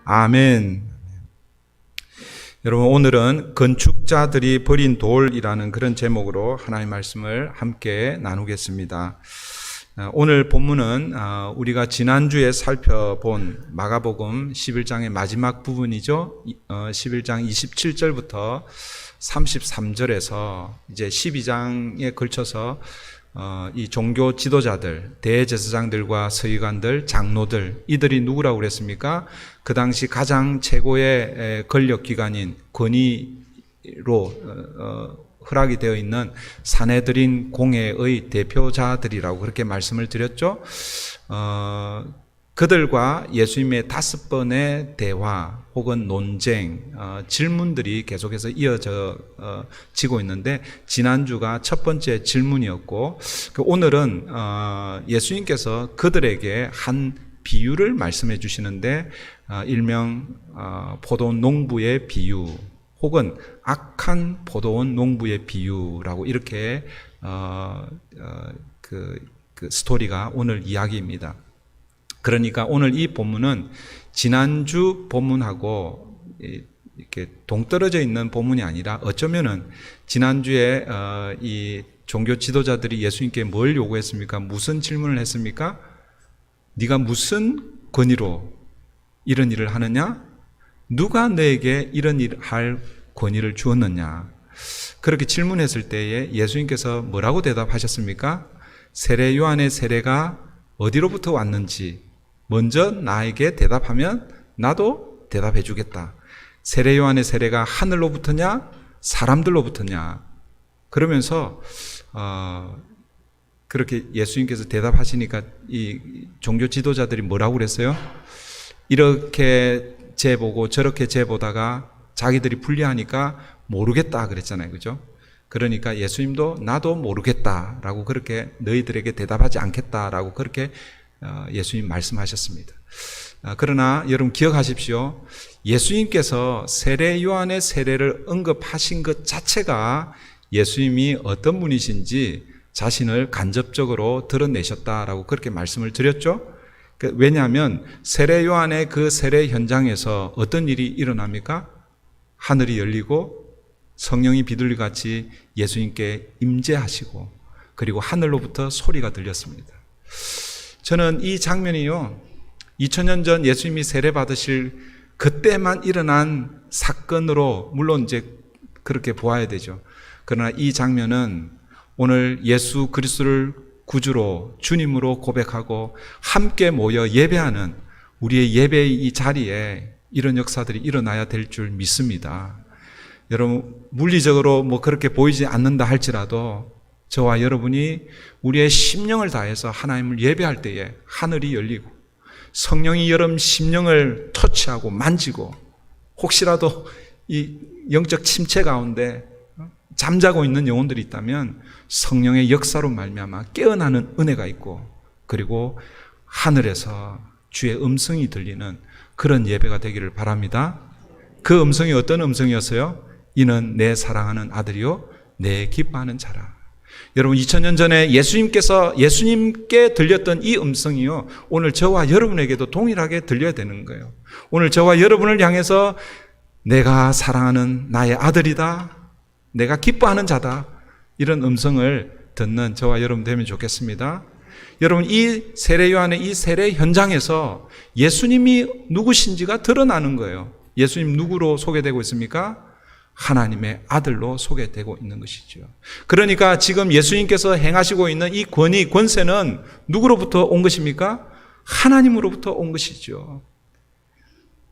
아멘. 여러분, 오늘은 건축자들이 버린 돌이라는 그런 제목으로 하나님의 말씀을 함께 나누겠습니다. 오늘 본문은 우리가 지난주에 살펴본 마가복음 11장의 마지막 부분이죠. 11장 27절부터 33절에서 이제 12장에 걸쳐서 이 종교 지도자들, 대제사장들과 서기관들, 장로들, 이들이 누구라고 그랬습니까? 그 당시 가장 최고의 권력기관인 권위로 허락이 되어 있는 산헤드린 공회의 대표자들이라고 그렇게 말씀을 드렸죠. 그들과 예수님의 5번의 대화 혹은 논쟁, 질문들이 계속해서 이어지고 있는데, 지난주가 첫 번째 질문이었고, 오늘은 예수님께서 그들에게 한 비유를 말씀해 주시는데, 일명 포도원 농부의 비유 혹은 악한 포도원 농부의 비유라고 이렇게 그 스토리가 오늘 이야기입니다. 그러니까 오늘 이 본문은 지난주 본문하고 이렇게 동떨어져 있는 본문이 아니라, 어쩌면은 지난주에 이 종교 지도자들이 예수님께 뭘 요구했습니까? 무슨 질문을 했습니까? 네가 무슨 권위로 이런 일을 하느냐? 누가 너에게 이런 일을 할 권위를 주었느냐? 그렇게 질문했을 때에 예수님께서 뭐라고 대답하셨습니까? 세례 요한의 세례가 어디로부터 왔는지 먼저 나에게 대답하면 나도 대답해 주겠다. 세례 요한의 세례가 하늘로부터냐 사람들로부터냐? 그러면서 그렇게 예수님께서 대답하시니까 이 종교 지도자들이 뭐라고 그랬어요? 이렇게 재보고 저렇게 재보다가 자기들이 불리하니까 모르겠다 그랬잖아요, 그죠? 그러니까 예수님도 나도 모르겠다라고 그렇게 너희들에게 대답하지 않겠다라고 그렇게 예수님 말씀하셨습니다. 그러나 여러분 기억하십시오. 예수님께서 세례 요한의 세례를 언급하신 것 자체가 예수님이 어떤 분이신지 자신을 간접적으로 드러내셨다라고 그렇게 말씀을 드렸죠. 왜냐하면 세례 요한의 그 세례 현장에서 어떤 일이 일어납니까? 하늘이 열리고 성령이 비둘기 같이 예수님께 임재하시고, 그리고 하늘로부터 소리가 들렸습니다. 저는 이 장면이요, 2000년 전 예수님이 세례 받으실 그때만 일어난 사건으로 물론 이제 그렇게 보아야 되죠. 그러나 이 장면은 오늘 예수 그리스도를 구주로 주님으로 고백하고 함께 모여 예배하는 우리의 예배의 이 자리에 이런 역사들이 일어나야 될 줄 믿습니다. 여러분, 물리적으로 뭐 그렇게 보이지 않는다 할지라도 저와 여러분이 우리의 심령을 다해서 하나님을 예배할 때에 하늘이 열리고 성령이 여러분 심령을 터치하고 만지고, 혹시라도 이 영적 침체 가운데 잠자고 있는 영혼들이 있다면 성령의 역사로 말미암아 깨어나는 은혜가 있고, 그리고 하늘에서 주의 음성이 들리는 그런 예배가 되기를 바랍니다. 그 음성이 어떤 음성이었어요? 이는 내 사랑하는 아들이요 내 기뻐하는 자라. 여러분, 2000년 전에 예수님께 들렸던 이 음성이요, 오늘 저와 여러분에게도 동일하게 들려야 되는 거예요. 오늘 저와 여러분을 향해서 내가 사랑하는 나의 아들이다, 내가 기뻐하는 자다, 이런 음성을 듣는 저와 여러분 되면 좋겠습니다. 여러분, 이 세례 요한의 이 세례 현장에서 예수님이 누구신지가 드러나는 거예요. 예수님 누구로 소개되고 있습니까? 하나님의 아들로 소개되고 있는 것이죠. 그러니까 지금 예수님께서 행하시고 있는 이 권위, 권세는 누구로부터 온 것입니까? 하나님으로부터 온 것이죠.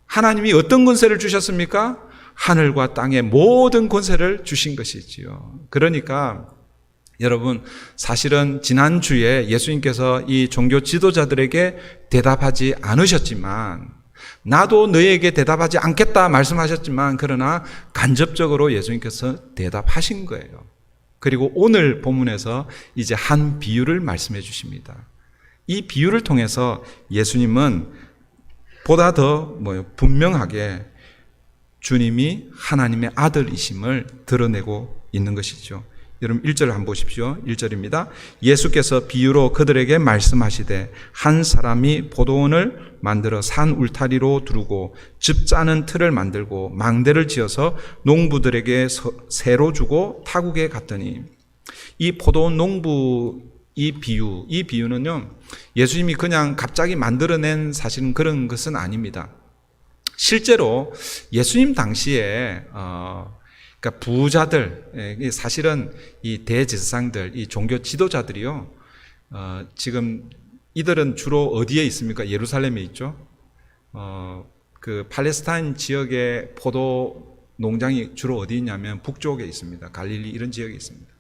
하나님이 어떤 권세를 주셨습니까? 하늘과 땅의 모든 권세를 주신 것이지요. 그러니까 여러분, 사실은 지난주에 예수님께서 이 종교 지도자들에게 대답하지 않으셨지만, 나도 너희에게 대답하지 않겠다 말씀하셨지만, 그러나 간접적으로 예수님께서 대답하신 거예요. 그리고 오늘 본문에서 이제 한 비유를 말씀해 주십니다. 이 비유를 통해서 예수님은 보다 더 분명하게 주님이 하나님의 아들이심을 드러내고 있는 것이죠. 여러분 1절 한번 보십시오. 1절입니다. 예수께서 비유로 그들에게 말씀하시되 한 사람이 포도원을 만들어 산 울타리로 두르고 즙 짜는 틀을 만들고 망대를 지어서 농부들에게 새로 주고 타국에 갔더니. 이 포도원 농부 이 비유는요, 예수님이 그냥 갑자기 만들어낸 사실은 그런 것은 아닙니다. 실제로 예수님 당시에 그러니까 부자들, 사실은 이 대제사장들, 이 종교 지도자들이요, 지금 이들은 주로 어디에 있습니까? 예루살렘에 있죠. 그 팔레스타인 지역의 포도 농장이 주로 어디 있냐면 북쪽에 있습니다. 갈릴리 이런 지역에 있습니다.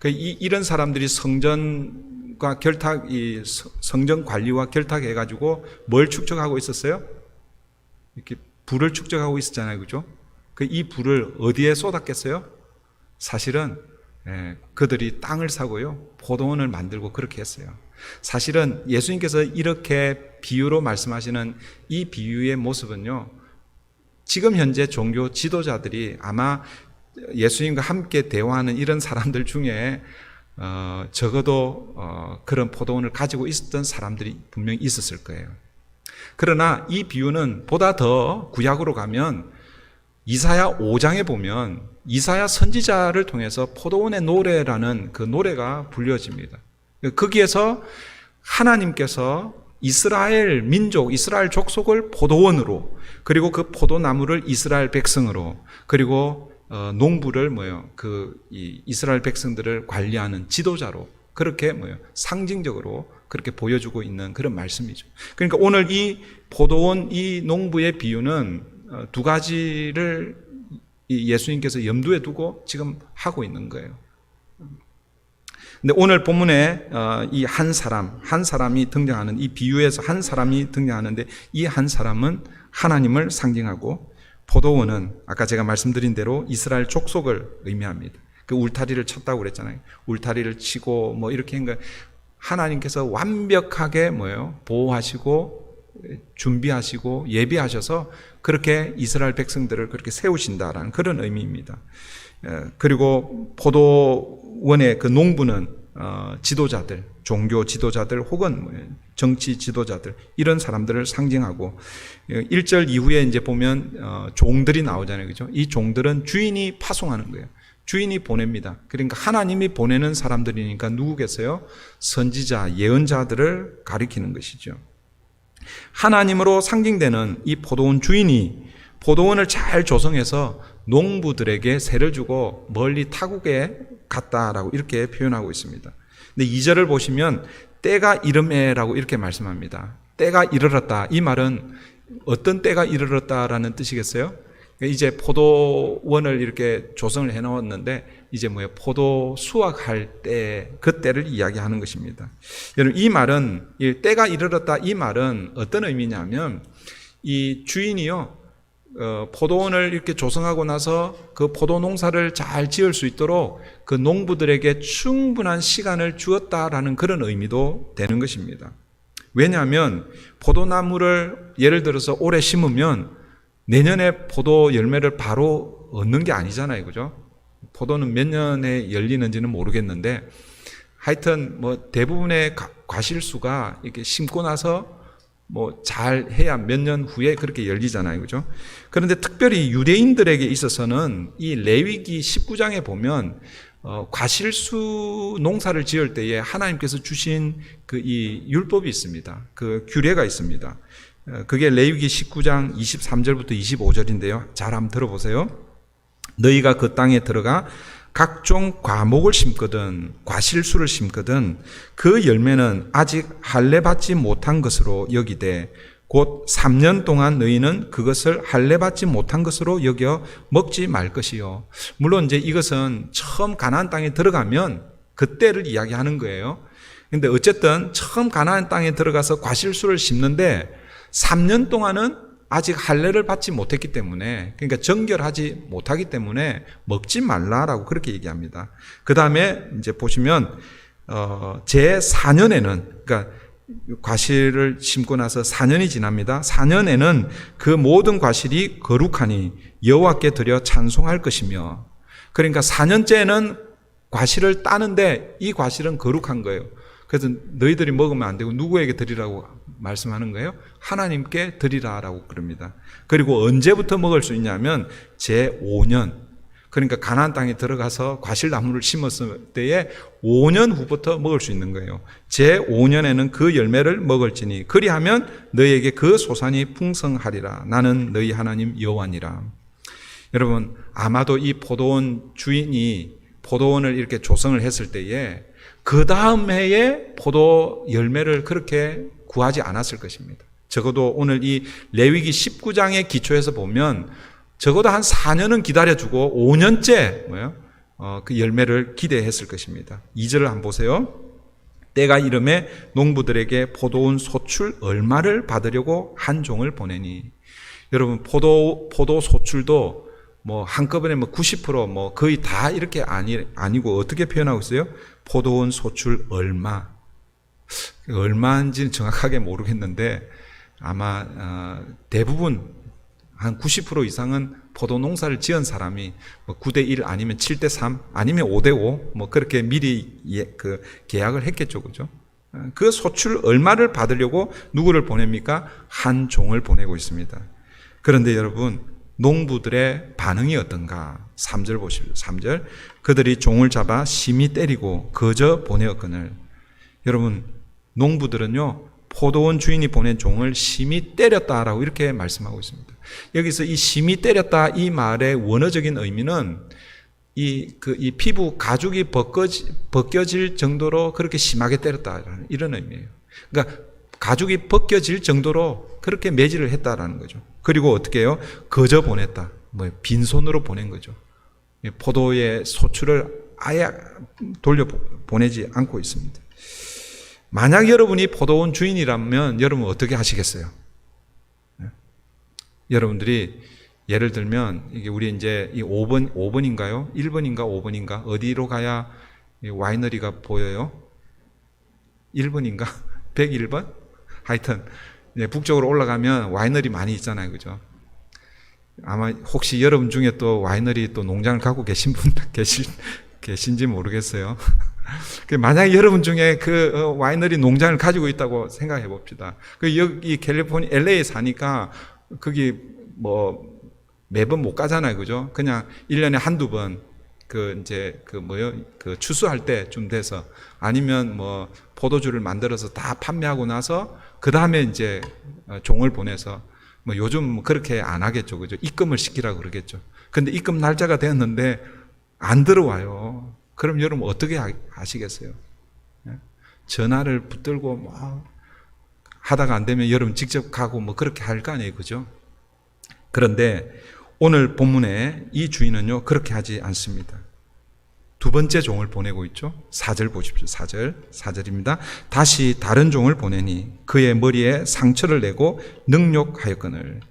이런 사람들이 성전과 성전 관리와 결탁해가지고 뭘 축적하고 있었어요? 이렇게 불을 축적하고 있었잖아요, 그죠? 이 불을 어디에 쏟았겠어요? 사실은 그들이 땅을 사고요, 포도원을 만들고 그렇게 했어요. 사실은 예수님께서 이렇게 비유로 말씀하시는 이 비유의 모습은요, 지금 현재 종교 지도자들이 아마 예수님과 함께 대화하는 이런 사람들 중에 적어도 그런 포도원을 가지고 있었던 사람들이 분명히 있었을 거예요. 그러나 이 비유는 보다 더 구약으로 가면 이사야 5장에 보면 이사야 선지자를 통해서 포도원의 노래라는 그 노래가 불려집니다. 거기에서 하나님께서 이스라엘 민족, 이스라엘 족속을 포도원으로, 그리고 그 포도나무를 이스라엘 백성으로, 그리고 농부를 이스라엘 백성들을 관리하는 지도자로, 그렇게 상징적으로 그렇게 보여주고 있는 그런 말씀이죠. 그러니까 오늘 이 포도원, 이 농부의 비유는 두 가지를 예수님께서 염두에 두고 지금 하고 있는 거예요. 근데 오늘 본문에 이 한 사람이 등장하는, 이 비유에서 한 사람이 등장하는데, 이 한 사람은 하나님을 상징하고, 포도원은 아까 제가 말씀드린 대로 이스라엘 족속을 의미합니다. 그 울타리를 쳤다고 그랬잖아요. 울타리를 치고 이렇게 한 거, 하나님께서 완벽하게 보호하시고 준비하시고 예비하셔서 그렇게 이스라엘 백성들을 그렇게 세우신다라는 그런 의미입니다. 그리고 포도원의 그 농부는 지도자들, 종교 지도자들 혹은 정치 지도자들, 이런 사람들을 상징하고, 1절 이후에 이제 보면 종들이 나오잖아요, 그죠? 이 종들은 주인이 파송하는 거예요. 주인이 보냅니다. 그러니까 하나님이 보내는 사람들이니까 누구겠어요? 선지자, 예언자들을 가리키는 것이죠. 하나님으로 상징되는 이 포도원 주인이 포도원을 잘 조성해서 농부들에게 세를 주고 멀리 타국에 갔다라고 이렇게 표현하고 있습니다. 근데 2절을 보시면 때가 이름에라고 이렇게 말씀합니다. 때가 이르렀다. 이 말은 어떤 때가 이르렀다라는 뜻이겠어요? 이제 포도원을 이렇게 조성을 해놓았는데 이제 포도 수확할 때, 그 때를 이야기하는 것입니다. 여러분, 이 말은, 때가 이르렀다, 이 말은 어떤 의미냐면, 이 주인이요, 포도원을 이렇게 조성하고 나서 그 포도 농사를 잘 지을 수 있도록 그 농부들에게 충분한 시간을 주었다라는 그런 의미도 되는 것입니다. 왜냐하면 포도나무를 예를 들어서 올해 심으면 내년에 포도 열매를 바로 얻는 게 아니잖아요, 그죠? 포도는 몇 년에 열리는지는 모르겠는데, 하여튼 대부분의 과실수가 이렇게 심고 나서 잘 해야 몇 년 후에 그렇게 열리잖아요, 그죠? 그런데 특별히 유대인들에게 있어서는 이 레위기 19장에 보면 과실수 농사를 지을 때에 하나님께서 주신 이 율법이 있습니다. 그 규례가 있습니다. 그게 레위기 19장 23절부터 25절인데요. 잘 한번 들어보세요. 너희가 그 땅에 들어가 각종 과목을 심거든 과실수를 심거든 그 열매는 아직 할례 받지 못한 것으로 여기되 곧 3년 동안 너희는 그것을 할례 받지 못한 것으로 여겨 먹지 말 것이요. 물론 이제 이것은 처음 가나안 땅에 들어가면 그때를 이야기하는 거예요. 근데 어쨌든 처음 가나안 땅에 들어가서 과실수를 심는데 3년 동안은 아직 할례를 받지 못했기 때문에, 그러니까 정결하지 못하기 때문에 먹지 말라라고 그렇게 얘기합니다. 그 다음에 이제 보시면 제 4년에는, 그러니까 과실을 심고 나서 4년이 지납니다. 4년에는 그 모든 과실이 거룩하니 여호와께 드려 찬송할 것이며, 그러니까 4년째는 과실을 따는데 이 과실은 거룩한 거예요. 그래서 너희들이 먹으면 안 되고 누구에게 드리라고 말씀하는 거예요? 하나님께 드리라라고 그럽니다. 그리고 언제부터 먹을 수 있냐면 제5년, 그러니까 가나안 땅에 들어가서 과실나무를 심었을 때에 5년 후부터 먹을 수 있는 거예요. 제5년에는 그 열매를 먹을지니 그리하면 너희에게 그 소산이 풍성하리라. 나는 너희 하나님 여호와니라. 여러분, 아마도 이 포도원 주인이 포도원을 이렇게 조성을 했을 때에 그 다음 해에 포도 열매를 그렇게 구하지 않았을 것입니다. 적어도 오늘 이 레위기 19장의 기초에서 보면 적어도 한 4년은 기다려주고 5년째 그 열매를 기대했을 것입니다. 2절을 한번 보세요. 때가 이름에 농부들에게 포도원 소출 얼마를 받으려고 한 종을 보내니. 여러분, 포도 소출도 뭐 한꺼번에 90% 거의 다 이렇게 아니고 어떻게 표현하고 있어요? 포도원 소출 얼마인지는 정확하게 모르겠는데 아마 대부분 한 90% 이상은 포도 농사를 지은 사람이 9대1 아니면 7대3 아니면 5대5 그렇게 미리 계약을 했겠죠. 그죠? 그 소출 얼마를 받으려고 누구를 보냅니까? 한 종을 보내고 있습니다. 그런데 여러분, 농부들의 반응이 어떤가? 3절 보십시오. 3절. 그들이 종을 잡아 심히 때리고 거저 보내었거늘. 여러분, 농부들은요, 포도원 주인이 보낸 종을 심히 때렸다라고 이렇게 말씀하고 있습니다. 여기서 이 심히 때렸다 이 말의 원어적인 의미는 이 피부 가죽이 벗겨질 정도로 그렇게 심하게 때렸다라는 이런 의미예요. 그러니까 가죽이 벗겨질 정도로 그렇게 매질을 했다라는 거죠. 그리고 어떻게 해요? 거저 보냈다. 빈손으로 보낸 거죠. 포도의 소출을 아예 돌려 보내지 않고 있습니다. 만약 여러분이 포도원 주인이라면 여러분 어떻게 하시겠어요? 여러분들이 예를 들면 이게 우리 이제 이 5번인가요? 1번인가 5번인가? 어디로 가야 와이너리가 보여요? 1번인가? 101번? 하여튼 북쪽으로 올라가면 와이너리 많이 있잖아요. 그죠? 아마 혹시 여러분 중에 또 와이너리 또 농장을 갖고 계신 분 계신지 모르겠어요. 만약에 여러분 중에 그 와이너리 농장을 가지고 있다고 생각해 봅시다. 여기 캘리포니아 LA에 사니까 거기 매번 못 가잖아요. 그죠? 그냥 1년에 한두 번 추수할 때쯤 돼서 아니면 포도주를 만들어서 다 판매하고 나서 그다음에 이제 종을 보내서 요즘 그렇게 안 하겠죠. 그죠? 입금을 시키라고 그러겠죠. 근데 입금 날짜가 되었는데 안 들어와요. 그럼 여러분 어떻게 하시겠어요? 전화를 붙들고 하다가 안 되면 여러분 직접 가고 그렇게 할 거 아니에요. 그죠? 그런데 오늘 본문에 이 주인은요, 그렇게 하지 않습니다. 두 번째 종을 보내고 있죠. 4절 보십시오. 4절입니다. 다시 다른 종을 보내니 그의 머리에 상처를 내고 능욕하였거늘.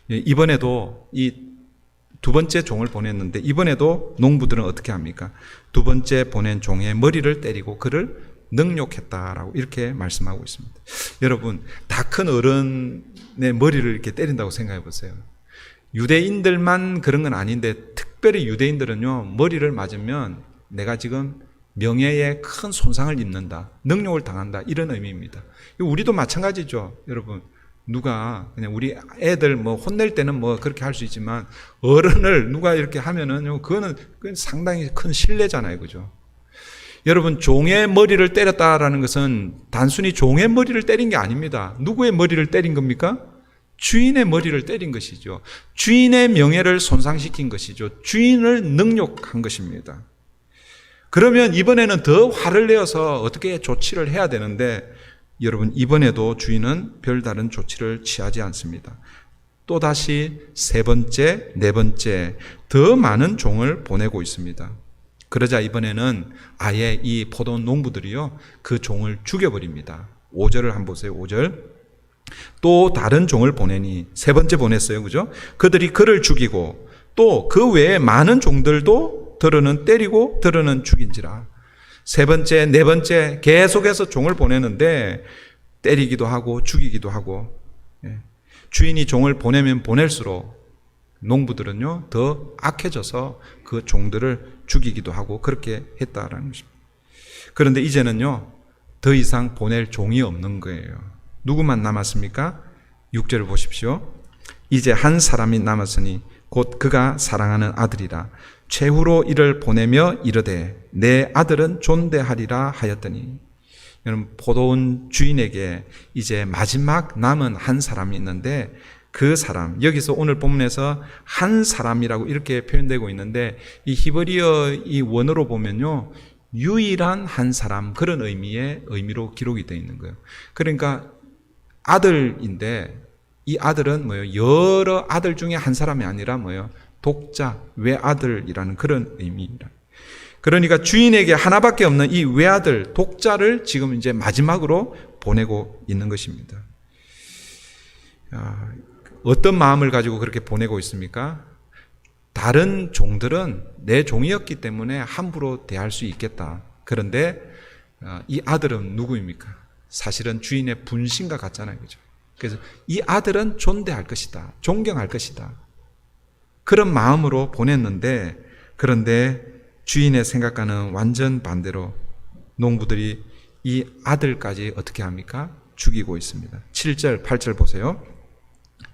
이번에도 이 두 번째 종을 보냈는데 이번에도 농부들은 어떻게 합니까? 두 번째 보낸 종의 머리를 때리고 그를 능욕했다라고 이렇게 말씀하고 있습니다. 여러분, 다 큰 어른의 머리를 이렇게 때린다고 생각해 보세요. 유대인들만 그런 건 아닌데 특별히 유대인들은요, 머리를 맞으면 내가 지금 명예에 큰 손상을 입는다, 능욕을 당한다, 이런 의미입니다. 우리도 마찬가지죠. 여러분, 누가 그냥 우리 애들 혼낼 때는 그렇게 할 수 있지만 어른을 누가 이렇게 하면은 그건 상당히 큰 신뢰잖아요. 그죠? 여러분, 종의 머리를 때렸다라는 것은 단순히 종의 머리를 때린 게 아닙니다. 누구의 머리를 때린 겁니까? 주인의 머리를 때린 것이죠. 주인의 명예를 손상시킨 것이죠. 주인을 능욕한 것입니다. 그러면 이번에는 더 화를 내어서 어떻게 조치를 해야 되는데 여러분, 이번에도 주인은 별다른 조치를 취하지 않습니다. 또다시 세 번째, 네 번째 더 많은 종을 보내고 있습니다. 그러자 이번에는 아예 이 포도원 농부들이요, 그 종을 죽여버립니다. 5절을 한번 보세요. 5절. 또 다른 종을 보내니, 세 번째 보냈어요. 그죠? 그들이 그를 죽이고 또 그 외에 많은 종들도 들어는 때리고 들어는 죽인지라. 세 번째, 네 번째 계속해서 종을 보내는데 때리기도 하고 죽이기도 하고, 주인이 종을 보내면 보낼수록 농부들은요 더 악해져서 그 종들을 죽이기도 하고 그렇게 했다라는 것입니다. 그런데 이제는요 더 이상 보낼 종이 없는 거예요. 누구만 남았습니까? 6절을 보십시오. 이제 한 사람이 남았으니 곧 그가 사랑하는 아들이라. 최후로 이를 보내며 이르되 내 아들은 존대하리라 하였더니, 여러분 포도원 주인에게 이제 마지막 남은 한 사람이 있는데 그 사람, 여기서 오늘 본문에서 한 사람이라고 이렇게 표현되고 있는데 이 히브리어 이 원어로 보면요 유일한 한 사람, 그런 의미로 기록이 되어 있는 거예요. 그러니까 아들인데 이 아들은 뭐예요? 여러 아들 중에 한 사람이 아니라 뭐예요? 독자, 외아들이라는 그런 의미입니다. 그러니까 주인에게 하나밖에 없는 이 외아들, 독자를 지금 이제 마지막으로 보내고 있는 것입니다. 어떤 마음을 가지고 그렇게 보내고 있습니까? 다른 종들은 내 종이었기 때문에 함부로 대할 수 있겠다. 그런데 이 아들은 누구입니까? 사실은 주인의 분신과 같잖아요. 그죠? 그래서 이 아들은 존대할 것이다. 존경할 것이다. 그런 마음으로 보냈는데, 그런데 주인의 생각과는 완전 반대로 농부들이 이 아들까지 어떻게 합니까? 죽이고 있습니다. 7절, 8절 보세요.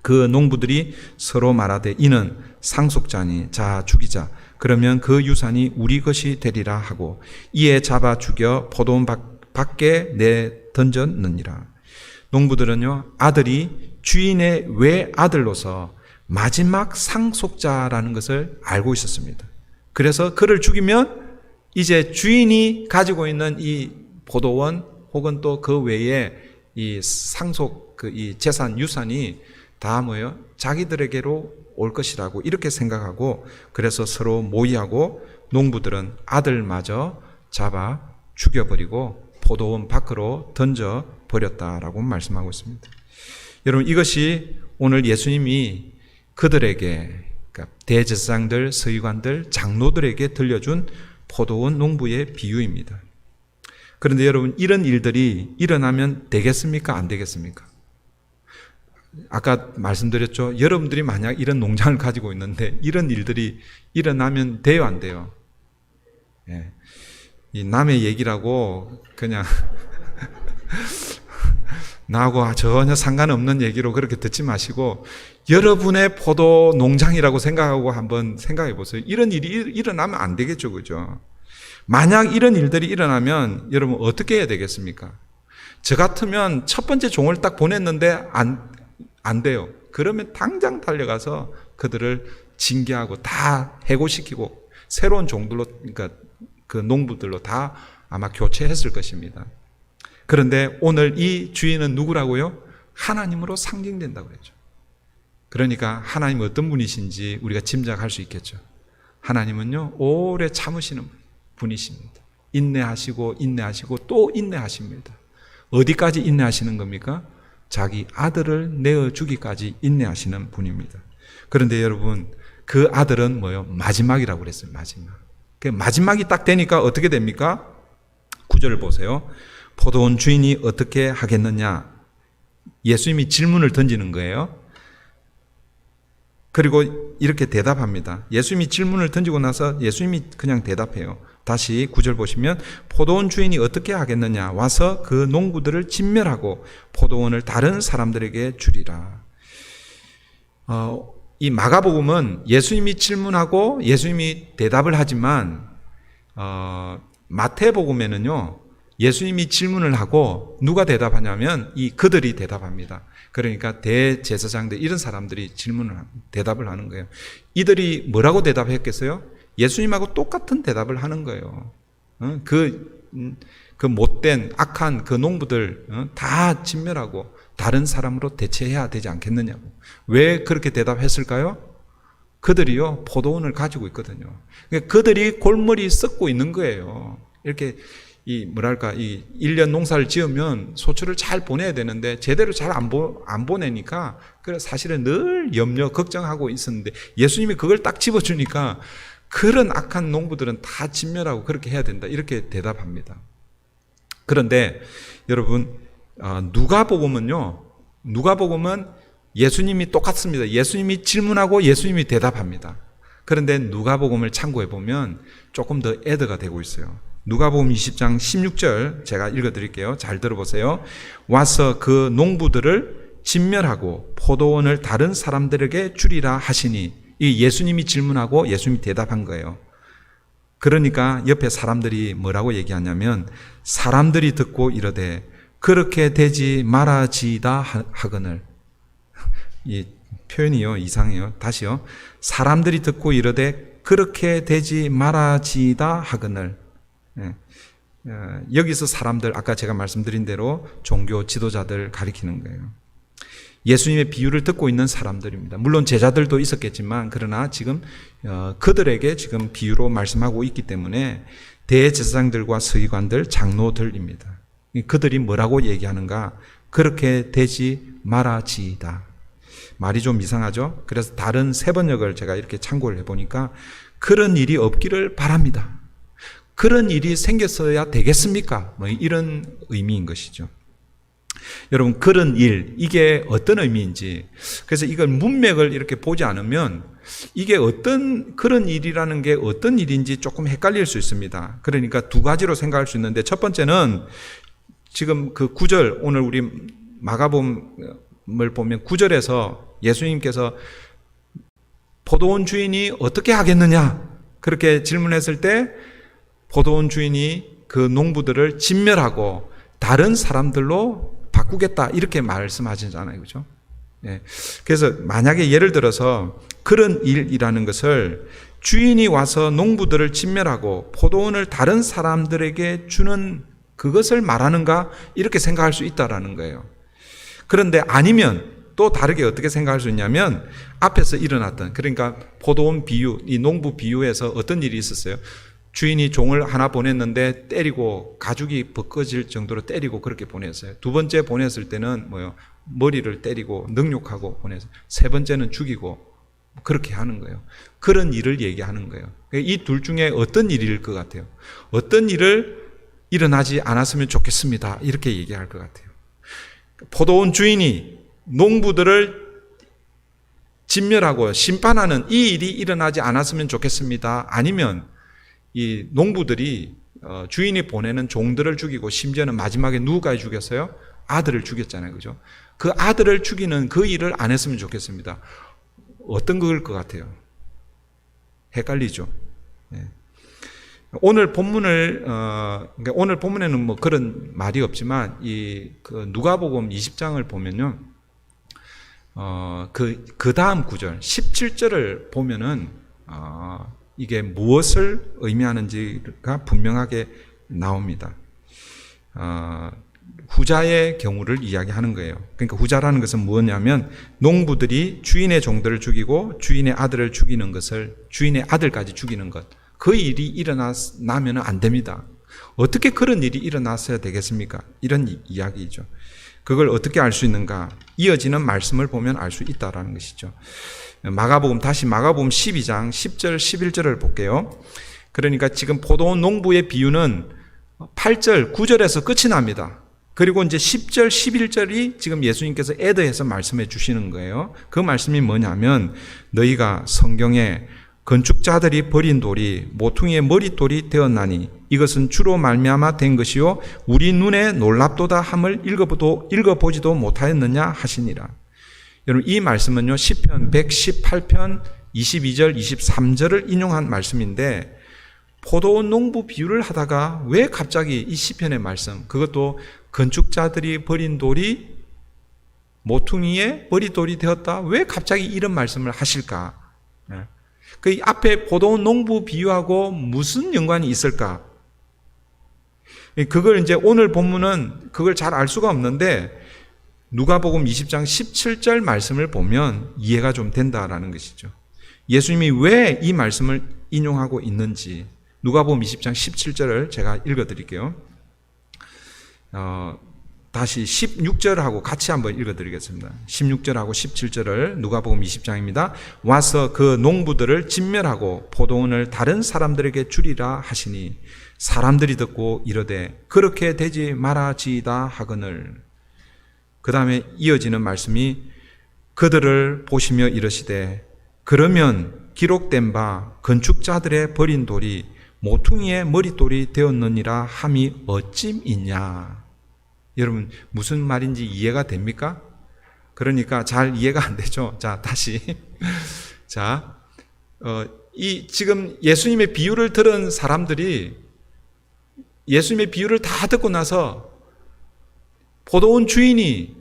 그 농부들이 서로 말하되 이는 상속자니 자 죽이자. 그러면 그 유산이 우리 것이 되리라 하고 이에 잡아 죽여 포도원 밖에 내 던졌느니라. 농부들은요 아들이 주인의 외아들로서 마지막 상속자라는 것을 알고 있었습니다. 그래서 그를 죽이면 이제 주인이 가지고 있는 이 포도원 혹은 또 그 외에 이 상속 이 재산 유산이 다 뭐예요? 자기들에게로 올 것이라고 이렇게 생각하고, 그래서 서로 모의하고 농부들은 아들마저 잡아 죽여버리고 포도원 밖으로 던져 버렸다라고 말씀하고 있습니다. 여러분 이것이 오늘 예수님이 그들에게, 그러니까 대제사장들, 서기관들, 장로들에게 들려준 포도원 농부의 비유입니다. 그런데 여러분 이런 일들이 일어나면 되겠습니까? 안 되겠습니까? 아까 말씀드렸죠. 여러분들이 만약 이런 농장을 가지고 있는데 이런 일들이 일어나면 돼요, 안 돼요? 예. 이 남의 얘기라고 그냥 나하고 전혀 상관없는 얘기로 그렇게 듣지 마시고 여러분의 포도 농장이라고 생각하고 한번 생각해 보세요. 이런 일이 일어나면 안 되겠죠, 그죠? 만약 이런 일들이 일어나면 여러분 어떻게 해야 되겠습니까? 저 같으면 첫 번째 종을 딱 보냈는데 안 돼요. 그러면 당장 달려가서 그들을 징계하고 다 해고시키고 새로운 종들로, 그러니까 그 농부들로 다 아마 교체했을 것입니다. 그런데 오늘 이 주인은 누구라고요? 하나님으로 상징된다고 그랬죠. 그러니까 하나님 어떤 분이신지 우리가 짐작할 수 있겠죠. 하나님은요 오래 참으시는 분이십니다. 인내하시고 인내하시고 또 인내하십니다. 어디까지 인내하시는 겁니까? 자기 아들을 내어 주기까지 인내하시는 분입니다. 그런데 여러분 그 아들은 뭐요? 마지막이라고 그랬어요. 마지막이 딱 되니까 어떻게 됩니까? 9절을 보세요. 포도원 주인이 어떻게 하겠느냐? 예수님이 질문을 던지는 거예요. 그리고 이렇게 대답합니다. 예수님이 질문을 던지고 나서 예수님이 그냥 대답해요. 다시 9절 보시면 포도원 주인이 어떻게 하겠느냐? 와서 그 농부들을 진멸하고 포도원을 다른 사람들에게 주리라. 이 마가복음은 예수님이 질문하고 예수님이 대답을 하지만 마태복음에는요 예수님이 질문을 하고 누가 대답하냐면 그들이 대답합니다. 그러니까 대제사장들 이런 사람들이 대답을 하는 거예요. 이들이 뭐라고 대답했겠어요? 예수님하고 똑같은 대답을 하는 거예요. 그 못된 악한 그 농부들 다 진멸하고 다른 사람으로 대체해야 되지 않겠느냐고. 왜 그렇게 대답했을까요? 그들이요 포도원을 가지고 있거든요. 그러니까 그들이 골머리 썩고 있는 거예요. 이렇게 이 1년 농사를 지으면 소출을 잘 보내야 되는데 제대로 잘 안 보내니까 그래서 사실은 늘 염려 걱정하고 있었는데 예수님이 그걸 딱 집어주니까 그런 악한 농부들은 다 진멸하고 그렇게 해야 된다 이렇게 대답합니다. 그런데 여러분 누가복음은 예수님이 똑같습니다. 예수님이 질문하고 예수님이 대답합니다. 그런데 누가복음을 참고해 보면 조금 더 애드가 되고 있어요. 누가복음 20장 16절 제가 읽어드릴게요. 잘 들어보세요. 와서 그 농부들을 진멸하고 포도원을 다른 사람들에게 주리라 하시니, 이 예수님이 질문하고 예수님이 대답한 거예요. 그러니까 옆에 사람들이 뭐라고 얘기하냐면, 사람들이 듣고 이르되 그렇게 되지 말아지이다 하거늘. 이 표현이요 이상해요. 다시요. 사람들이 듣고 이르되 그렇게 되지 말아지이다 하거늘. 여기서 사람들, 아까 제가 말씀드린 대로 종교 지도자들 가리키는 거예요. 예수님의 비유를 듣고 있는 사람들입니다. 물론 제자들도 있었겠지만, 그러나 지금 그들에게 지금 비유로 말씀하고 있기 때문에 대제사장들과 서기관들, 장로들입니다. 그들이 뭐라고 얘기하는가? 그렇게 되지 말아지이다. 말이 좀 이상하죠? 그래서 다른 세 번역을 제가 이렇게 참고를 해보니까, 그런 일이 없기를 바랍니다. 그런 일이 생겼어야 되겠습니까? 뭐 이런 의미인 것이죠. 여러분, 그런 일, 이게 어떤 의미인지, 그래서 이걸 문맥을 이렇게 보지 않으면 이게 어떤, 그런 일이라는 게 어떤 일인지 조금 헷갈릴 수 있습니다. 그러니까 두 가지로 생각할 수 있는데, 첫 번째는 지금 그 9절, 오늘 우리 마가복음을 보면 9절에서 예수님께서 포도원 주인이 어떻게 하겠느냐, 그렇게 질문했을 때 포도원 주인이 그 농부들을 진멸하고 다른 사람들로 바꾸겠다, 이렇게 말씀하시잖아요. 그죠? 예. 그래서 만약에 예를 들어서 그런 일이라는 것을 주인이 와서 농부들을 진멸하고 포도원을 다른 사람들에게 주는 그것을 말하는가, 이렇게 생각할 수 있다라는 거예요. 그런데 아니면 또 다르게 어떻게 생각할 수 있냐면, 앞에서 일어났던, 그러니까 포도원 비유, 이 농부 비유에서 어떤 일이 있었어요? 주인이 종을 하나 보냈는데 때리고 가죽이 벗겨질 정도로 때리고 그렇게 보냈어요. 두 번째 보냈을 때는 머리를 때리고 능욕하고 보냈어요. 세 번째는 죽이고 그렇게 하는 거예요. 그런 일을 얘기하는 거예요. 이 둘 중에 어떤 일일 것 같아요? 어떤 일을 일어나지 않았으면 좋겠습니다, 이렇게 얘기할 것 같아요. 포도원 주인이 농부들을 진멸하고 심판하는 이 일이 일어나지 않았으면 좋겠습니다. 아니면 이 농부들이 주인이 보내는 종들을 죽이고, 심지어는 마지막에 누구까지 죽였어요? 아들을 죽였잖아요. 그죠? 그 아들을 죽이는 그 일을 안 했으면 좋겠습니다. 어떤 거일 것 같아요? 헷갈리죠? 네. 오늘 본문을, 그러니까 오늘 본문에는 뭐 그런 말이 없지만, 그 누가복음 20장을 보면요. 그 다음 구절, 17절을 보면은, 이게 무엇을 의미하는지가 분명하게 나옵니다. 후자의 경우를 이야기하는 거예요. 그러니까 후자라는 것은 뭐냐면, 농부들이 주인의 종들을 죽이고 주인의 아들을 죽이는 것을, 주인의 아들까지 죽이는 것, 그 일이 일어나면 안 됩니다. 어떻게 그런 일이 일어났어야 되겠습니까? 이런 이야기죠. 그걸 어떻게 알 수 있는가? 이어지는 말씀을 보면 알 수 있다라는 것이죠. 다시 마가복음 12장 10절 11절을 볼게요. 그러니까 지금 포도원 농부의 비유는 8절 9절에서 끝이 납니다. 그리고 이제 10절 11절이 지금 예수님께서 애드해서 말씀해 주시는 거예요. 그 말씀이 뭐냐면, 너희가 성경에 건축자들이 버린 돌이 모퉁이의 머릿돌이 되었나니 이것은 주로 말미암아 된 것이요 우리 눈에 놀랍도다 함을 읽어보지도 못하였느냐 하시니라. 여러분, 이 말씀은요 시편 118편 22절 23절을 인용한 말씀인데, 포도원 농부 비유를 하다가 왜 갑자기 이 시편의 말씀, 그것도 건축자들이 버린 돌이 모퉁이의 머릿돌이 되었다, 왜 갑자기 이런 말씀을 하실까? 그 앞에 포도원 농부 비유하고 무슨 연관이 있을까? 그걸 이제 오늘 본문은 그걸 잘 알 수가 없는데, 누가복음 20장 17절 말씀을 보면 이해가 좀 된다라는 것이죠. 예수님이 왜 이 말씀을 인용하고 있는지 누가복음 20장 17절을 제가 읽어드릴게요. 다시 16절하고 같이 한번 읽어드리겠습니다. 16절하고 17절을 누가복음 20장입니다. 와서 그 농부들을 진멸하고 포도원을 다른 사람들에게 주리라 하시니 사람들이 듣고 이르되 그렇게 되지 말아지이다 하거늘. 그 다음에 이어지는 말씀이 그들을 보시며 이르시되 그러면 기록된 바 건축자들의 버린 돌이 모퉁이의 머릿돌이 되었느니라 함이 어찜 있냐. 여러분 무슨 말인지 이해가 됩니까? 그러니까 잘 이해가 안 되죠. 자, 다시. 자, 지금 예수님의 비유를 들은 사람들이 예수님의 비유를 다 듣고 나서 포도원 주인이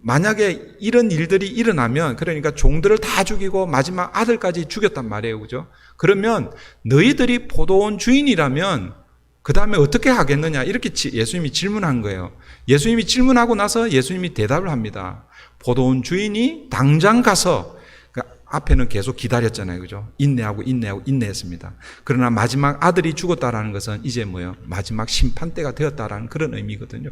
만약에 이런 일들이 일어나면, 그러니까 종들을 다 죽이고 마지막 아들까지 죽였단 말이에요. 그죠? 그러면 너희들이 포도원 주인이라면 그 다음에 어떻게 하겠느냐, 이렇게 예수님이 질문한 거예요. 예수님이 질문하고 나서 예수님이 대답을 합니다. 포도원 주인이 당장 가서, 그러니까 앞에는 계속 기다렸잖아요. 그죠? 인내하고 인내했습니다. 그러나 마지막 아들이 죽었다라는 것은 이제 뭐예요? 마지막 심판 때가 되었다라는 그런 의미거든요.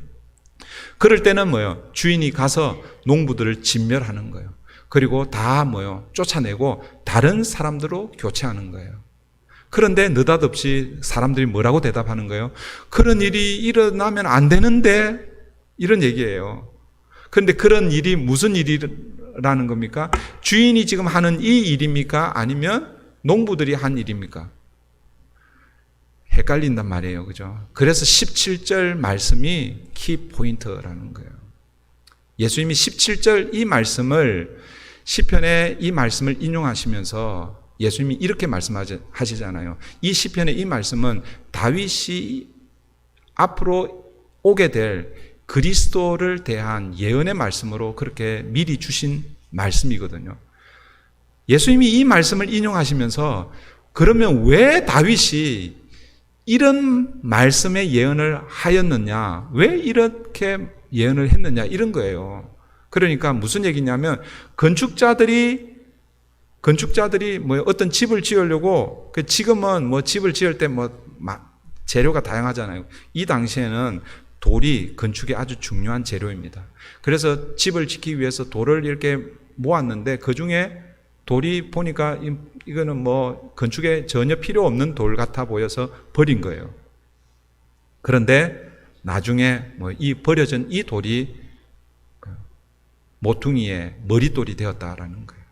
그럴 때는 뭐예요? 주인이 가서 농부들을 진멸하는 거예요. 그리고 다 뭐예요? 쫓아내고 다른 사람들로 교체하는 거예요. 그런데 느닷없이 사람들이 뭐라고 대답하는 거예요? 그런 일이 일어나면 안 되는데, 이런 얘기예요. 그런데 그런 일이 무슨 일이라는 겁니까? 주인이 지금 하는 이 일입니까? 아니면 농부들이 한 일입니까? 헷갈린단 말이에요. 그죠? 그래서 17절 말씀이 키포인트라는 거예요. 예수님이 17절 이 말씀을, 시편의 이 말씀을 인용하시면서 예수님이 이렇게 말씀하시잖아요. 이 시편의 이 말씀은 다윗이 앞으로 오게 될 그리스도를 대한 예언의 말씀으로 그렇게 미리 주신 말씀이거든요. 예수님이 이 말씀을 인용하시면서 그러면 왜 다윗이 이런 말씀의 예언을 하였느냐, 왜 이렇게 예언을 했느냐, 이런 거예요. 그러니까 무슨 얘기냐면 건축자들이 뭐 어떤 집을 지으려고, 지금은 뭐 집을 지을 때 뭐 재료가 다양하잖아요. 이 당시에는 돌이 건축의 아주 중요한 재료입니다. 그래서 집을 짓기 위해서 돌을 이렇게 모았는데 그 중에 돌이 보니까 이거는 뭐 건축에 전혀 필요 없는 돌 같아 보여서 버린 거예요. 그런데 나중에 뭐 이 버려진 이 돌이 모퉁이의 머릿돌이 되었다라는 거예요.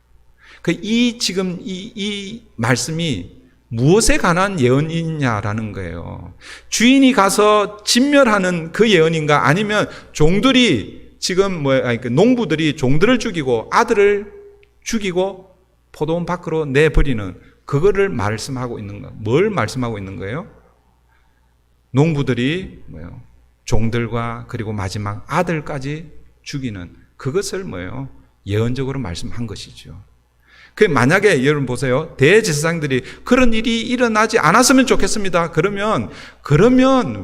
지금 이 말씀이 무엇에 관한 예언이냐라는 거예요. 주인이 가서 진멸하는 그 예언인가, 아니면 종들이 지금 농부들이 종들을 죽이고 아들을 죽이고 포도원 밖으로 내버리는 그거를 말씀하고 있는 거. 뭘 말씀하고 있는 거예요? 농부들이 종들과 그리고 마지막 아들까지 죽이는 그것을 예언적으로 말씀한 것이죠. 만약에 여러분 보세요. 대제사장들이 그런 일이 일어나지 않았으면 좋겠습니다. 그러면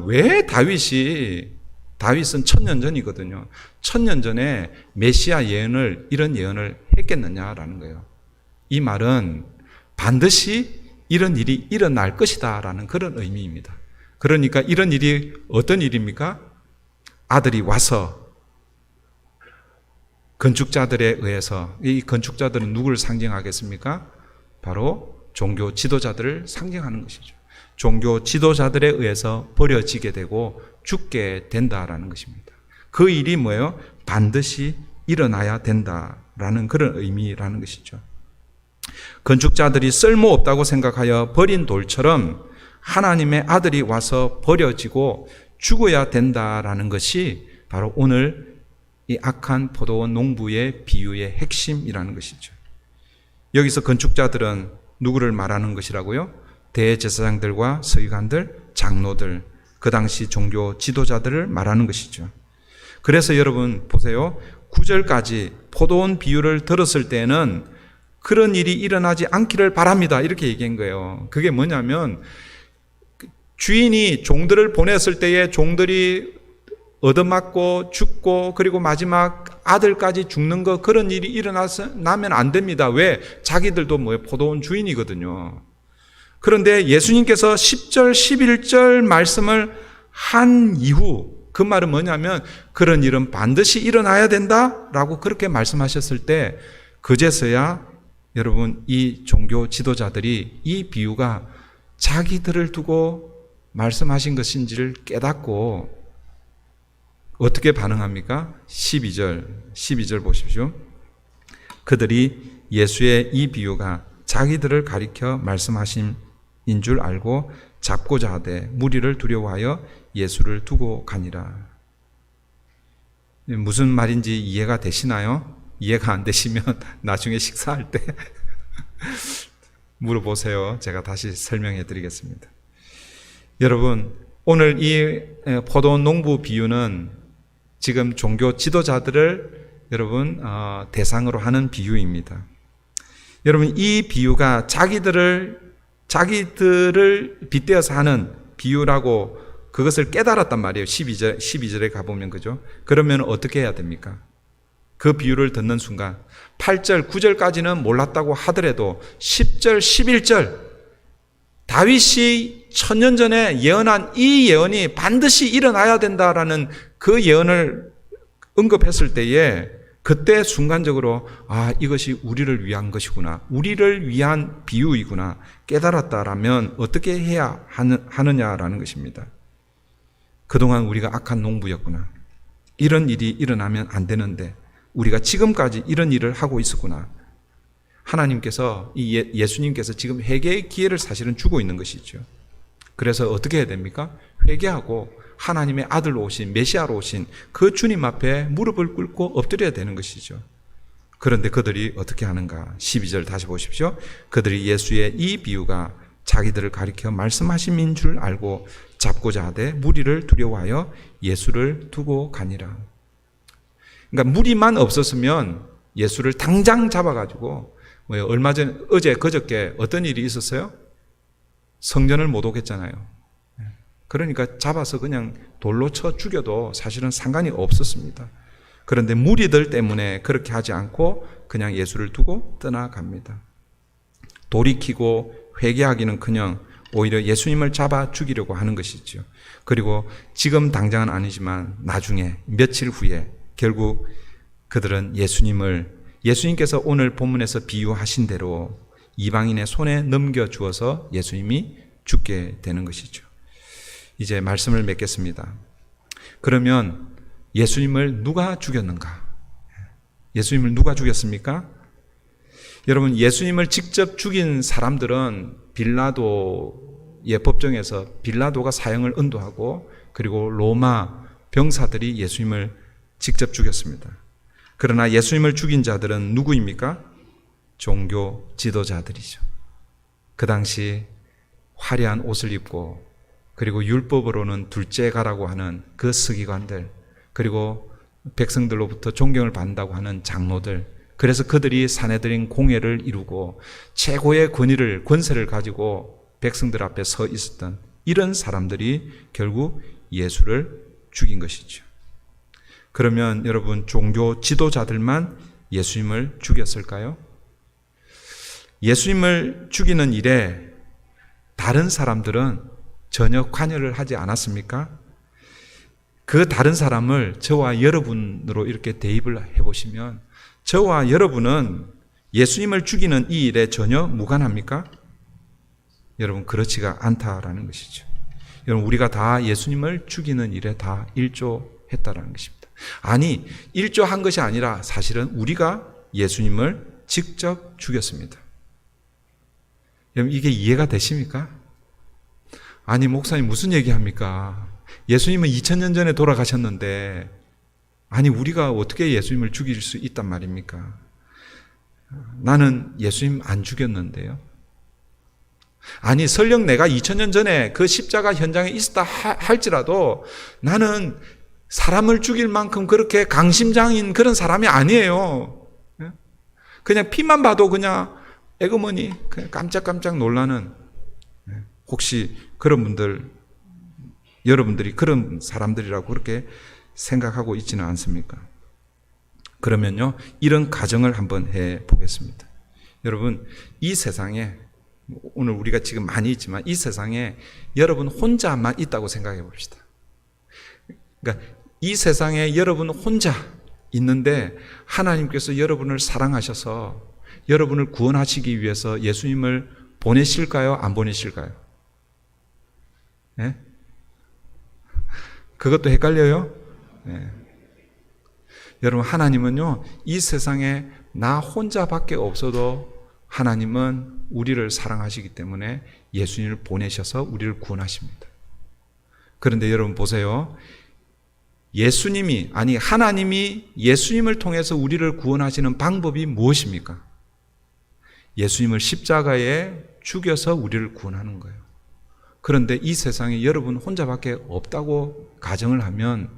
왜 다윗은 1000년 전이거든요. 1000년 전에 메시아 이런 예언을 했겠느냐라는 거예요. 이 말은 반드시 이런 일이 일어날 것이다 라는 그런 의미입니다. 그러니까 이런 일이 어떤 일입니까? 아들이 와서 건축자들에 의해서, 이 건축자들은 누구를 상징하겠습니까? 바로 종교 지도자들을 상징하는 것이죠. 종교 지도자들에 의해서 버려지게 되고 죽게 된다라는 것입니다. 그 일이 뭐예요? 반드시 일어나야 된다라는 그런 의미라는 것이죠. 건축자들이 쓸모없다고 생각하여 버린 돌처럼 하나님의 아들이 와서 버려지고 죽어야 된다라는 것이 바로 오늘 이 악한 포도원 농부의 비유의 핵심이라는 것이죠. 여기서 건축자들은 누구를 말하는 것이라고요? 대제사장들과 서기관들, 장로들, 그 당시 종교 지도자들을 말하는 것이죠. 그래서 여러분 보세요. 9절까지 포도원 비유를 들었을 때는 그런 일이 일어나지 않기를 바랍니다, 이렇게 얘기한 거예요. 그게 뭐냐면 주인이 종들을 보냈을 때에 종들이 얻어맞고 죽고 그리고 마지막 아들까지 죽는 거, 그런 일이 일어나면 안 됩니다. 왜? 자기들도 포도원 주인이거든요. 그런데 예수님께서 10절, 11절 말씀을 한 이후, 그 말은 뭐냐면 그런 일은 반드시 일어나야 된다라고 그렇게 말씀하셨을 때 그제서야 여러분 이 종교 지도자들이 이 비유가 자기들을 두고 말씀하신 것인지를 깨닫고 어떻게 반응합니까? 12절 보십시오. 그들이 예수의 이 비유가 자기들을 가리켜 말씀하심인 줄 알고 잡고자 하되 무리를 두려워하여 예수를 두고 가니라. 무슨 말인지 이해가 되시나요? 이해가 안 되시면 나중에 식사할 때 물어보세요. 제가 다시 설명해 드리겠습니다. 여러분, 오늘 이 포도원 농부 비유는 지금 종교 지도자들을 여러분 대상으로 하는 비유입니다. 여러분, 이 비유가 자기들을 빗대어서 하는 비유라고 그것을 깨달았단 말이에요. 12절에 가보면, 그죠? 그러면 어떻게 해야 됩니까? 그 비유를 듣는 순간 8절, 9절까지는 몰랐다고 하더라도 10절, 11절 다윗이 1000년 전에 예언한 이 예언이 반드시 일어나야 된다라는 그 예언을 언급했을 때에 그때 순간적으로 이것이 우리를 위한 것이구나, 우리를 위한 비유이구나 깨달았다라면 어떻게 해야 하느냐라는 것입니다. 그동안 우리가 악한 농부였구나, 이런 일이 일어나면 안 되는데 우리가 지금까지 이런 일을 하고 있었구나. 하나님께서 예수님께서 지금 회개의 기회를 사실은 주고 있는 것이죠. 그래서 어떻게 해야 됩니까? 회개하고 하나님의 아들로 오신, 메시아로 오신 그 주님 앞에 무릎을 꿇고 엎드려야 되는 것이죠. 그런데 그들이 어떻게 하는가? 12절 다시 보십시오. 그들이 예수의 이 비유가 자기들을 가리켜 말씀하심인 줄 알고 잡고자 하되 무리를 두려워하여 예수를 두고 가니라. 그러니까 무리만 없었으면 예수를 당장 잡아가지고, 얼마 전에, 어제 그저께 어떤 일이 있었어요? 성전을 못 오겠잖아요. 그러니까 잡아서 그냥 돌로 쳐 죽여도 사실은 상관이 없었습니다. 그런데 무리들 때문에 그렇게 하지 않고 그냥 예수를 두고 떠나갑니다. 돌이키고 회개하기는커녕 오히려 예수님을 잡아 죽이려고 하는 것이죠. 그리고 지금 당장은 아니지만 나중에 며칠 후에 결국 그들은 예수님께서 오늘 본문에서 비유하신 대로 이방인의 손에 넘겨주어서 예수님이 죽게 되는 것이죠. 이제 말씀을 맺겠습니다. 그러면 예수님을 누가 죽였는가? 예수님을 누가 죽였습니까? 여러분, 예수님을 직접 죽인 사람들은 빌라도의 법정에서 빌라도가 사형을 언도하고, 그리고 로마 병사들이 예수님을 직접 죽였습니다. 그러나 예수님을 죽인 자들은 누구입니까? 종교 지도자들이죠. 그 당시 화려한 옷을 입고, 그리고 율법으로는 둘째 가라고 하는 그 서기관들, 그리고 백성들로부터 존경을 받는다고 하는 장로들, 그래서 그들이 사내들인 공회를 이루고 최고의 권세를 가지고 백성들 앞에 서 있었던 이런 사람들이 결국 예수를 죽인 것이죠. 그러면 여러분, 종교 지도자들만 예수님을 죽였을까요? 예수님을 죽이는 일에 다른 사람들은 전혀 관여를 하지 않았습니까? 그 다른 사람을 저와 여러분으로 이렇게 대입을 해보시면, 저와 여러분은 예수님을 죽이는 이 일에 전혀 무관합니까? 여러분, 그렇지가 않다라는 것이죠. 여러분, 우리가 다 예수님을 죽이는 일에 다 일조했다라는 것입니다. 아니, 일조한 것이 아니라 사실은 우리가 예수님을 직접 죽였습니다. 여러분, 이게 이해가 되십니까? 아니, 목사님 무슨 얘기합니까? 예수님은 2000년 전에 돌아가셨는데, 아니, 우리가 어떻게 예수님을 죽일 수 있단 말입니까? 나는 예수님 안 죽였는데요. 아니, 설령 내가 2000년 전에 그 십자가 현장에 있었다 할지라도 나는 사람을 죽일 만큼 그렇게 강심장인 그런 사람이 아니에요. 그냥 피만 봐도 그냥 에그머니 그냥 깜짝깜짝 놀라는, 혹시 그런 분들, 여러분들이 그런 사람들이라고 그렇게 생각하고 있지는 않습니까? 그러면요, 이런 가정을 한번 해 보겠습니다. 여러분, 이 세상에, 오늘 우리가 지금 많이 있지만 이 세상에 여러분 혼자만 있다고 생각해 봅시다. 그러니까 이 세상에 여러분 혼자 있는데 하나님께서 여러분을 사랑하셔서 여러분을 구원하시기 위해서 예수님을 보내실까요? 안 보내실까요? 네? 그것도 헷갈려요? 네. 여러분, 하나님은요, 이 세상에 나 혼자밖에 없어도 하나님은 우리를 사랑하시기 때문에 예수님을 보내셔서 우리를 구원하십니다. 그런데 여러분 보세요. 하나님이 예수님을 통해서 우리를 구원하시는 방법이 무엇입니까? 예수님을 십자가에 죽여서 우리를 구원하는 거예요. 그런데 이 세상에 여러분 혼자밖에 없다고 가정을 하면,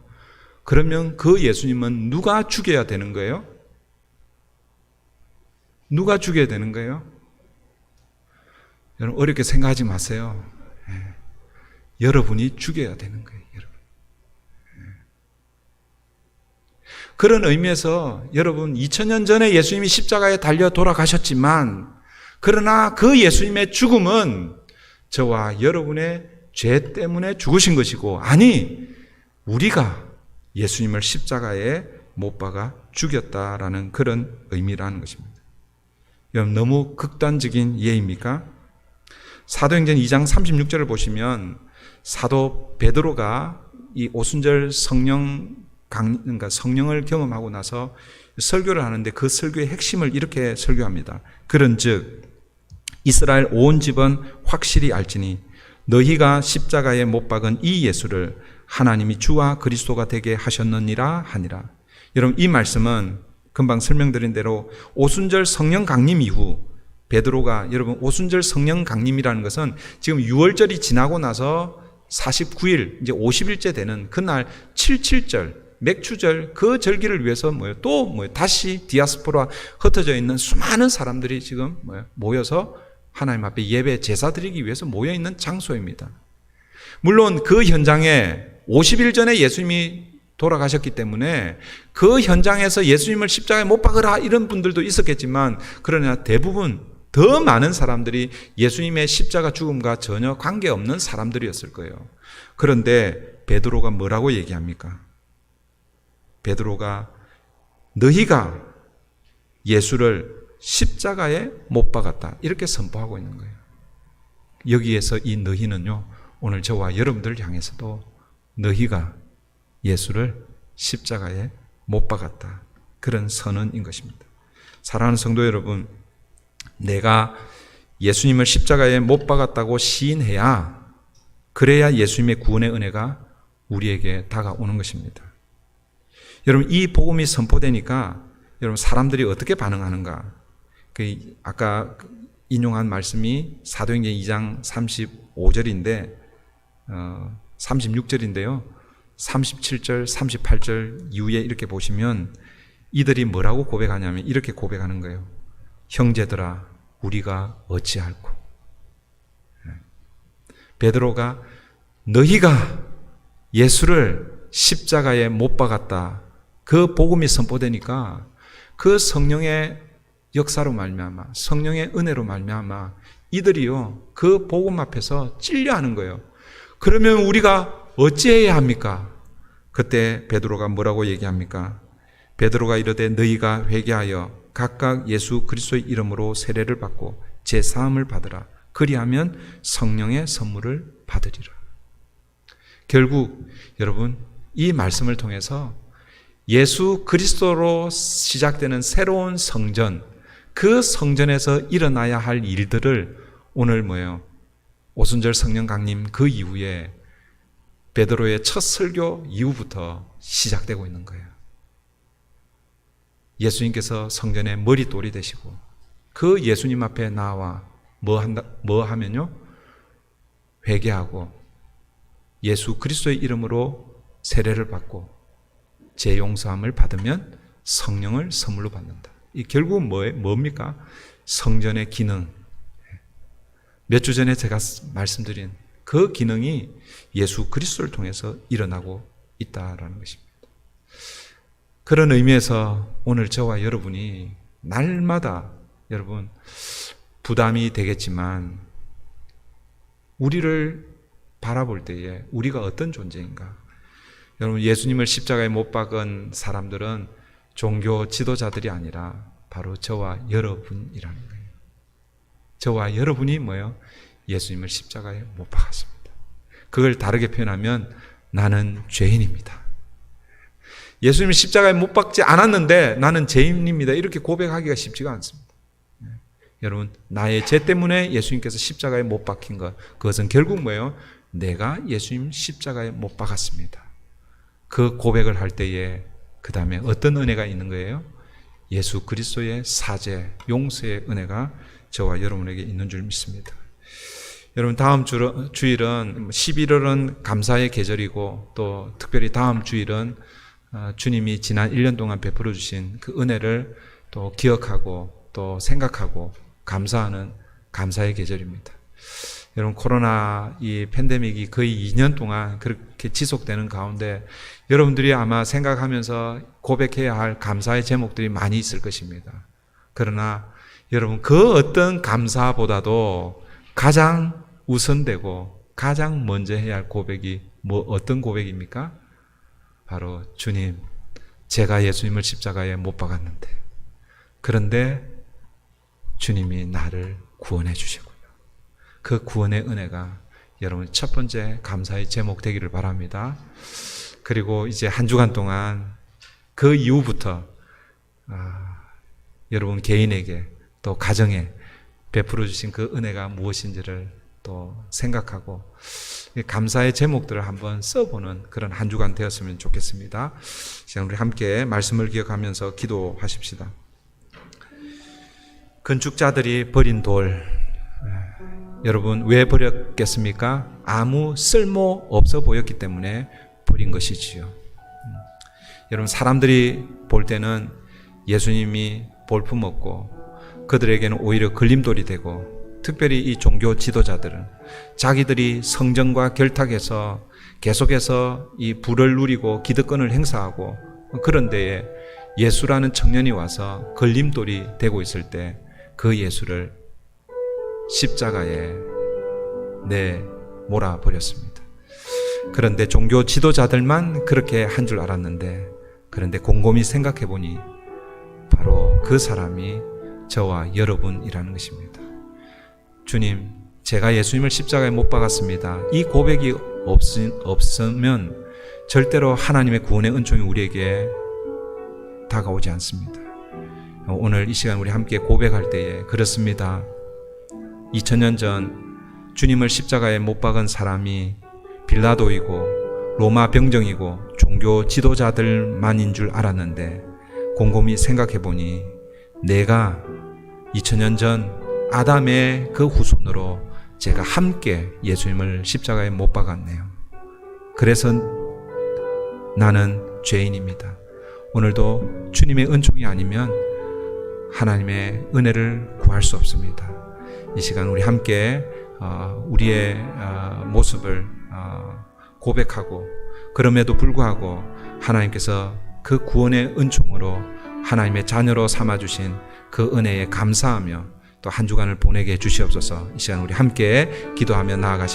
그러면 그 예수님은 누가 죽여야 되는 거예요? 누가 죽여야 되는 거예요? 여러분 어렵게 생각하지 마세요. 여러분이 죽여야 되는 거예요. 여러분. 그런 의미에서 여러분 2000년 전에 예수님이 십자가에 달려 돌아가셨지만, 그러나 그 예수님의 죽음은 저와 여러분의 죄 때문에 죽으신 것이고, 아니 우리가 예수님을 십자가에 못 박아 죽였다라는 그런 의미라는 것입니다. 여러분 너무 극단적인 예입니까? 사도행전 2장 36절을 보시면 사도 베드로가 이 오순절 그러니까 성령을 경험하고 나서 설교를 하는데 그 설교의 핵심을 이렇게 설교합니다. 그런즉 이스라엘 온 집은 확실히 알지니 너희가 십자가에 못 박은 이 예수를 하나님이 주와 그리스도가 되게 하셨느니라 하니라. 여러분 이 말씀은 금방 설명드린 대로 오순절 성령 강림 이후 베드로가, 여러분 오순절 성령 강림이라는 것은 지금 6월절이 지나고 나서 49일 이제 50일째 되는 그날 77절 맥추절 그 절기를 위해서 다시 디아스포라 흩어져 있는 수많은 사람들이 지금 모여서 하나님 앞에 예배 제사 드리기 위해서 모여 있는 장소입니다. 물론 그 현장에 50일 전에 예수님이 돌아가셨기 때문에 그 현장에서 예수님을 십자가에 못 박으라 이런 분들도 있었겠지만, 그러나 대부분 더 많은 사람들이 예수님의 십자가 죽음과 전혀 관계없는 사람들이었을 거예요. 그런데 베드로가 뭐라고 얘기합니까? 베드로가 너희가 예수를 십자가에 못 박았다 이렇게 선포하고 있는 거예요. 여기에서 이 너희는요, 오늘 저와 여러분들 향해서도 너희가 예수를 십자가에 못 박았다 그런 선언인 것입니다. 사랑하는 성도 여러분, 내가 예수님을 십자가에 못 박았다고 시인해야, 그래야 예수님의 구원의 은혜가 우리에게 다가오는 것입니다. 여러분 이 복음이 선포되니까 여러분 사람들이 어떻게 반응하는가? 아까 인용한 말씀이 사도행전 2장 35절인데 36절인데요. 37절, 38절 이후에 이렇게 보시면 이들이 뭐라고 고백하냐면 이렇게 고백하는 거예요. 형제들아, 우리가 어찌할꼬? 베드로가 너희가 예수를 십자가에 못 박았다 그 복음이 선포되니까 그 성령의 역사로 말미암아, 성령의 은혜로 말미암아 이들이요 그 복음 앞에서 찔려하는 거예요. 그러면 우리가 어찌해야 합니까? 그때 베드로가 뭐라고 얘기합니까? 베드로가 이르되 너희가 회개하여 각각 예수 그리스도의 이름으로 세례를 받고 제사함을 받으라. 그리하면 성령의 선물을 받으리라. 결국 여러분 이 말씀을 통해서 예수 그리스도로 시작되는 새로운 성전, 그 성전에서 일어나야 할 일들을 오늘 오순절 성령 강림 그 이후에 베드로의 첫 설교 이후부터 시작되고 있는 거예요. 예수님께서 성전의 머릿돌이 되시고 그 예수님 앞에 나와 뭐 하면요? 회개하고 예수 그리스도의 이름으로 세례를 받고 죄 용서함을 받으면 성령을 선물로 받는다. 이 결국은 뭡니까? 성전의 기능. 몇 주 전에 제가 말씀드린 그 기능이 예수 그리스도를 통해서 일어나고 있다라는 것입니다. 그런 의미에서 오늘 저와 여러분이 날마다 여러분 부담이 되겠지만 우리를 바라볼 때에 우리가 어떤 존재인가? 여러분 예수님을 십자가에 못 박은 사람들은 종교 지도자들이 아니라 바로 저와 여러분이라는 거예요. 저와 여러분이 예수님을 십자가에 못 박았습니다. 그걸 다르게 표현하면 나는 죄인입니다. 예수님이 십자가에 못 박지 않았는데 나는 죄인입니다. 이렇게 고백하기가 쉽지가 않습니다. 여러분, 나의 죄 때문에 예수님께서 십자가에 못 박힌 것, 그것은 결국 뭐예요? 내가 예수님 십자가에 못 박았습니다. 그 고백을 할 때에 그 다음에 어떤 은혜가 있는 거예요? 예수 그리스도의 사죄, 용서의 은혜가 저와 여러분에게 있는 줄 믿습니다. 여러분, 다음 주일은 11월은 감사의 계절이고 또 특별히 다음 주일은 주님이 지난 1년 동안 베풀어 주신 그 은혜를 또 기억하고 또 생각하고 감사하는 감사의 계절입니다. 여러분, 코로나 이 팬데믹이 거의 2년 동안 그렇게 지속되는 가운데 여러분들이 아마 생각하면서 고백해야 할 감사의 제목들이 많이 있을 것입니다. 그러나 여러분, 그 어떤 감사보다도 가장 우선되고 가장 먼저 해야 할 고백이 어떤 고백입니까? 바로 주님, 제가 예수님을 십자가에 못 박았는데 그런데 주님이 나를 구원해 주시고요. 그 구원의 은혜가 여러분 첫 번째 감사의 제목 되기를 바랍니다. 그리고 이제 한 주간 동안 그 이후부터 여러분 개인에게 또 가정에 베풀어 주신 그 은혜가 무엇인지를 또 생각하고 감사의 제목들을 한번 써보는 그런 한 주간 되었으면 좋겠습니다. 시간 우리 함께 말씀을 기억하면서 기도하십시다. 건축자들이 버린 돌, 여러분 왜 버렸겠습니까? 아무 쓸모 없어 보였기 때문에 버린 것이지요. 여러분, 사람들이 볼 때는 예수님이 볼품없고 그들에게는 오히려 걸림돌이 되고, 특별히 이 종교 지도자들은 자기들이 성정과 결탁해서 계속해서 이 부를 누리고 기득권을 행사하고 그런 데에 예수라는 청년이 와서 걸림돌이 되고 있을 때 그 예수를 십자가에 내몰아 버렸습니다. 그런데 종교 지도자들만 그렇게 한 줄 알았는데, 그런데 곰곰이 생각해 보니 바로 그 사람이 저와 여러분이라는 것입니다. 주님, 제가 예수님을 십자가에 못 박았습니다. 이 고백이 없으면 절대로 하나님의 구원의 은총이 우리에게 다가오지 않습니다. 오늘 이 시간 우리 함께 고백할 때에 그렇습니다. 2000년 전 주님을 십자가에 못 박은 사람이 빌라도이고 로마 병정이고 종교 지도자들만인 줄 알았는데, 곰곰이 생각해 보니 내가 2000년 전 아담의 그 후손으로 제가 함께 예수님을 십자가에 못 박았네요. 그래서 나는 죄인입니다. 오늘도 주님의 은총이 아니면 하나님의 은혜를 구할 수 없습니다. 이 시간 우리 함께 우리의 모습을 고백하고, 그럼에도 불구하고 하나님께서 그 구원의 은총으로 하나님의 자녀로 삼아주신 그 은혜에 감사하며 또 한 주간을 보내게 해주시옵소서. 이 시간 우리 함께 기도하며 나아가십시다.